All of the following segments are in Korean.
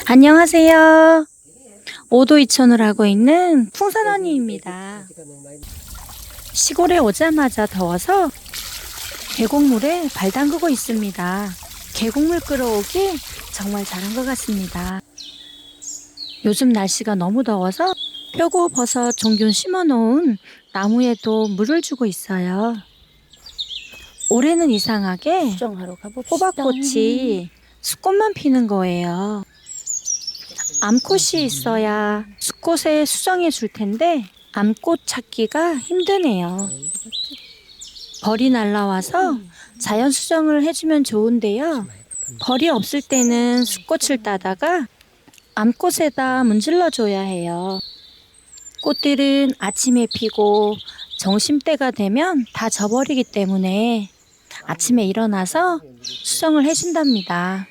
안녕하세요. 5도 2촌을 하고 있는 풍선 언니입니다. 시골에 오자마자 더워서 계곡물에 발 담그고 있습니다. 계곡물 끌어오기 정말 잘한 것 같습니다. 요즘 날씨가 너무 더워서 표고버섯 종균 심어놓은 나무에도 물을 주고 있어요. 올해는 이상하게 수정하러 가봅시다. 호박꽃이 수꽃만 피는 거예요. 암꽃이 있어야 수꽃에 수정해 줄 텐데 암꽃 찾기가 힘드네요. 벌이 날라와서 자연 수정을 해주면 좋은데요. 벌이 없을 때는 수꽃을 따다가 암꽃에다 문질러 줘야 해요. 꽃들은 아침에 피고 점심때가 되면 다 져버리기 때문에 아침에 일어나서 수정을 해준답니다.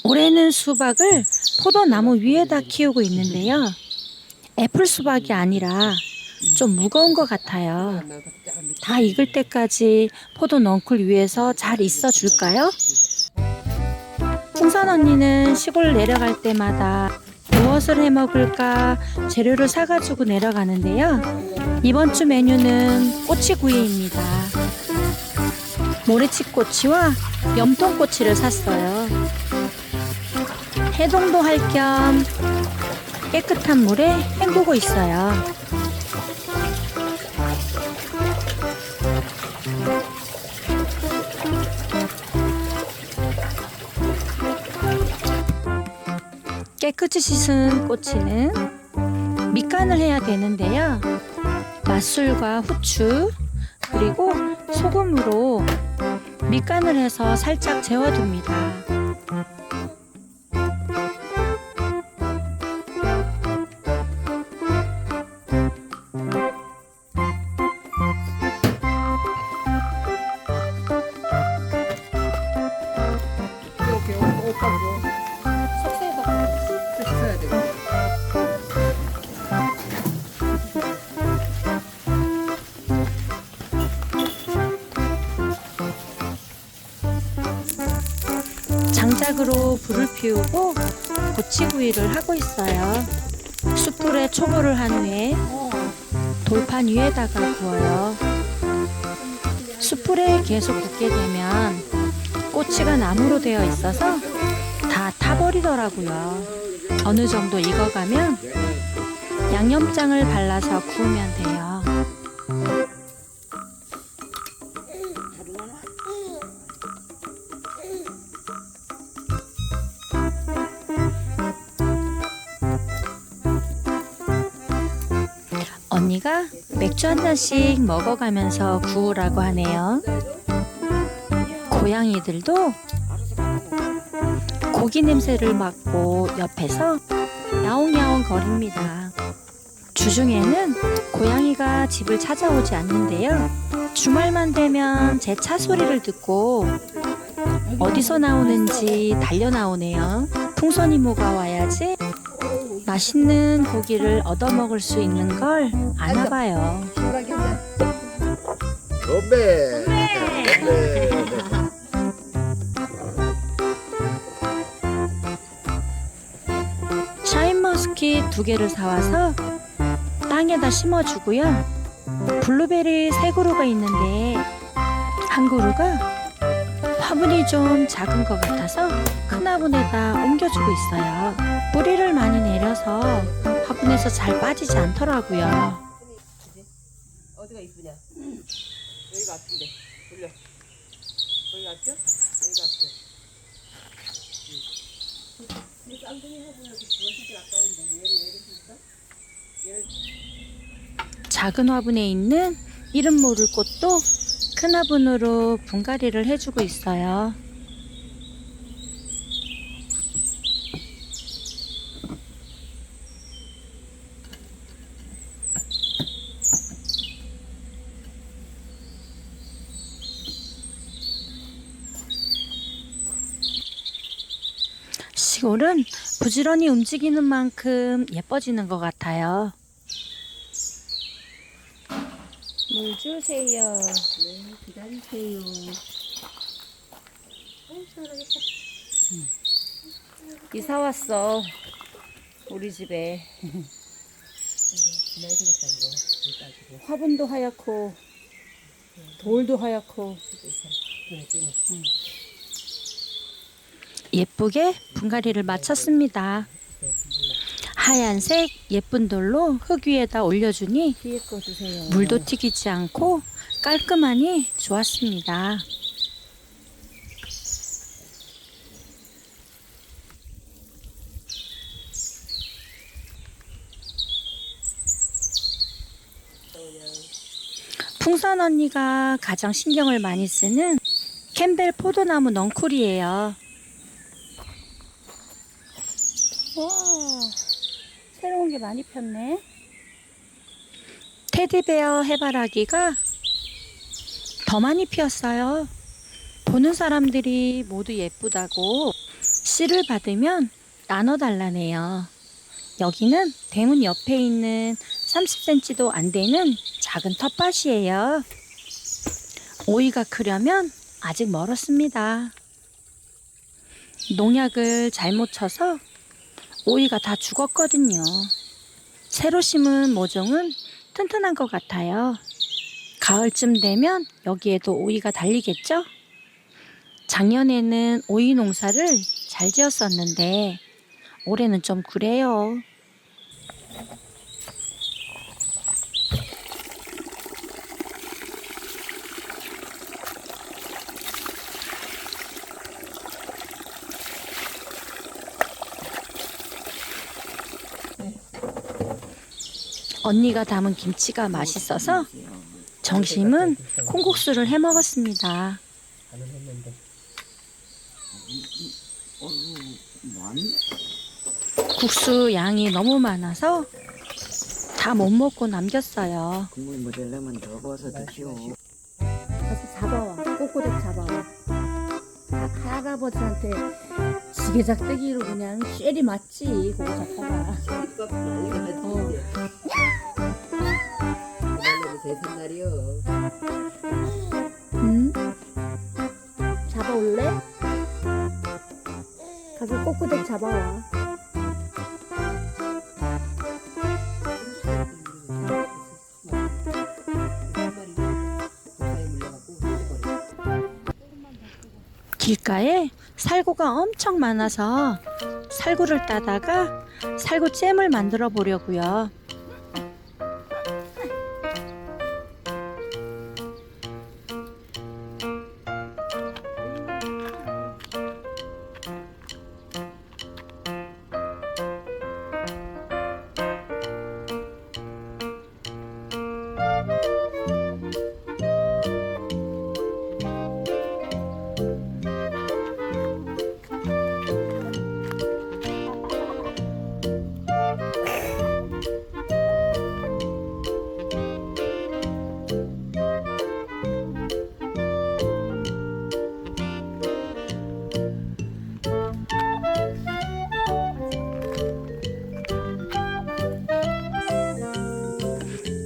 올해는 수박을 포도나무 위에다 키우고 있는데요. 애플 수박이 아니라 좀 무거운 것 같아요. 다 익을 때까지 포도 넝쿨 위에서 잘 있어 줄까요? 풍선 언니는 시골 내려갈 때마다 무엇을 해 먹을까 재료를 사가지고 내려가는데요. 이번 주 메뉴는 꼬치구이입니다. 모래치꼬치와 염통꼬치를 샀어요. 해동도 할 겸 깨끗한 물에 헹구고 있어요. 깨끗이 씻은 꼬치는 밑간을 해야 되는데요. 맛술과 후추 그리고 소금으로 밑간을 해서 살짝 재워둡니다. 장작으로 불을 피우고 고치구이를 하고 있어요. 숯불에 초벌을 한 후에 돌판 위에다가 구워요. 숯불에 계속 굽게 되면 꼬치가 나무로 되어 있어서 다 타버리더라고요. 어느 정도 익어가면 양념장을 발라서 구우면 돼요. 언니가 맥주 한 잔씩 먹어가면서 구우라고 하네요. 고양이들도 고기 냄새를 맡고 옆에서 야옹야옹 거립니다. 주중에는 고양이가 집을 찾아오지 않는데요. 주말만 되면 제 차 소리를 듣고 어디서 나오는지 달려 나오네요. 풍선 이모가 와야지 맛있는 고기를 얻어먹을 수 있는 걸 아나봐요. 건배! 건배! 샤인머스킷 2개를 사와서 땅에다 심어주고요. 블루베리 3그루가 있는데 한 그루가 화분이 좀 작은 것 같아서 큰 화분에다 옮겨주고 있어요. 뿌리를 많이 내려서 화분에서 잘 빠지지 않더라고요. 어디가 이쁘냐? 여기가 아픈데. 돌려. 여기가 아파? 여기가 아파. 이 쌍둥이 화분을 이렇게 주워주기 아까운데 얘를 왜 이렇게 작은 화분에 있는 이름 모를 꽃도 큰 화분으로 분갈이를 해주고 있어요. 시골은 부지런히 움직이는 만큼 예뻐지는 것 같아요. 물 주세요. 네, 기다리세요. 잘하겠다. 이사 왔어. 우리 집에. 지나야 되겠다 이거. 물 따지고. 화분도 하얗고 돌도 하얗고 눈에 띄네. 예쁘게 분갈이를 마쳤습니다. 하얀색 예쁜 돌로 흙 위에다 올려주니 뒤에 거 주세요. 물도 튀기지 않고 깔끔하니 좋았습니다. 풍선 언니가 가장 신경을 많이 쓰는 캠벨 포도나무 넝쿨이에요. 와, 새로운 게 많이 폈네. 테디베어 해바라기가 더 많이 피었어요. 보는 사람들이 모두 예쁘다고 씨를 받으면 나눠달라네요. 여기는 대문 옆에 있는 30cm도 안 되는 작은 텃밭이에요. 오이가 크려면 아직 멀었습니다. 농약을 잘못 쳐서 오이가 다 죽었거든요. 새로 심은 모종은 튼튼한 것 같아요. 가을쯤 되면 여기에도 오이가 달리겠죠? 작년에는 오이 농사를 잘 지었었는데 올해는 좀 그래요. 언니가 담은 김치가 맛있어서 점심은 콩국수를 해 먹었습니다. 안 했는데. 국수 양이 너무 많아서 다 못 먹고 남겼어요. 국물 묻으려면 더 버서 드시오. 가서 잡아와. 꼬꼬댁 잡아와. 할아버지한테 지게작대기로 그냥 쉐리 맞지. 그거 잡다가. 이거 난리가 났지. 그날로 제 생날이요. 응? 잡아올래? 가서 꼬꼬댁 잡아와. 길가에 살구가 엄청 많아서 살구를 따다가 살구잼을 만들어 보려고요.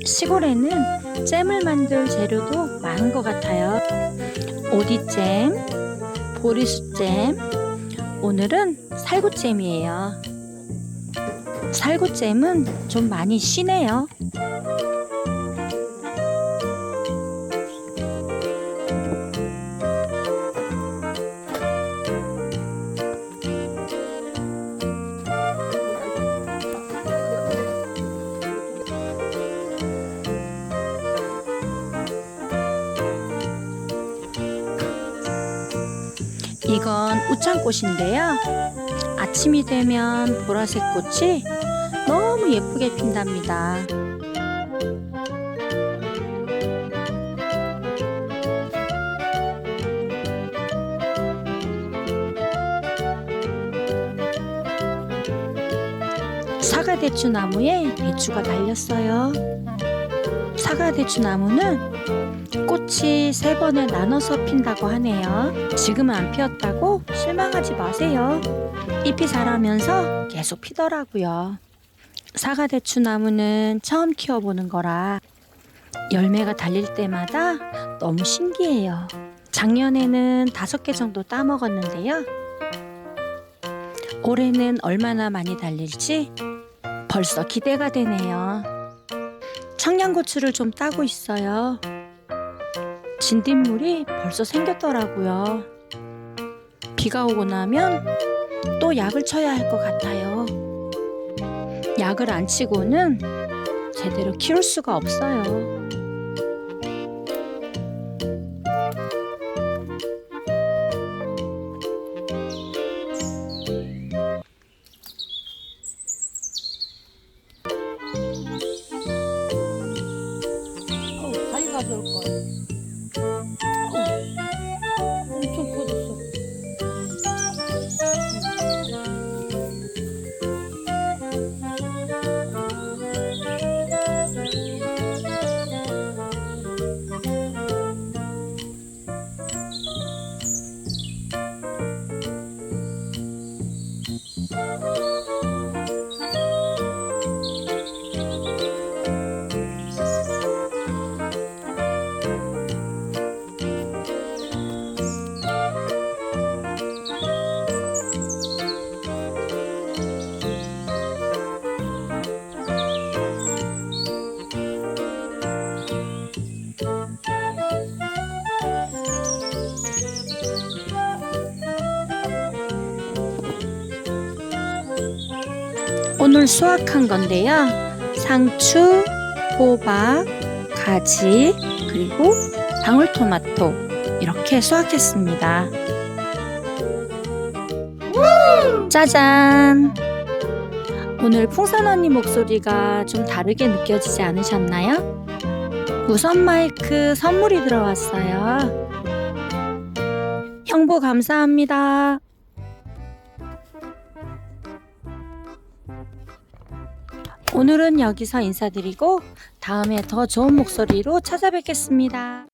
시골에는 잼을 만들 재료도 많은 것 같아요. 오디잼, 보리수잼, 오늘은 살구잼이에요. 살구잼은 좀 많이 시네요. 이건 우창꽃인데요. 아침이 되면 보라색 꽃이 너무 예쁘게 핀답니다. 사과대추 나무에 대추가 달렸어요. 사과대추 나무는 꽃이 3번에 나눠서 핀다고 하네요. 지금은 안 피었다고 실망하지 마세요. 잎이 자라면서 계속 피더라고요. 사과대추 나무는 처음 키워보는 거라 열매가 달릴 때마다 너무 신기해요. 작년에는 5개 정도 따먹었는데요. 올해는 얼마나 많이 달릴지 벌써 기대가 되네요. 청양고추를 좀 따고 있어요. 진딧물이 벌써 생겼더라고요. 비가 오고 나면 또 약을 쳐야 할 것 같아요. 약을 안 치고는 제대로 키울 수가 없어요. 자기 가져올 거야. 엄청 커졌어. 오늘 수확한 건데요. 상추, 호박, 가지, 그리고 방울토마토 이렇게 수확했습니다. 짜잔! 오늘 풍선 언니 목소리가 좀 다르게 느껴지지 않으셨나요? 무선 마이크 선물이 들어왔어요. 형부 감사합니다. 오늘은 여기서 인사드리고 다음에 더 좋은 목소리로 찾아뵙겠습니다.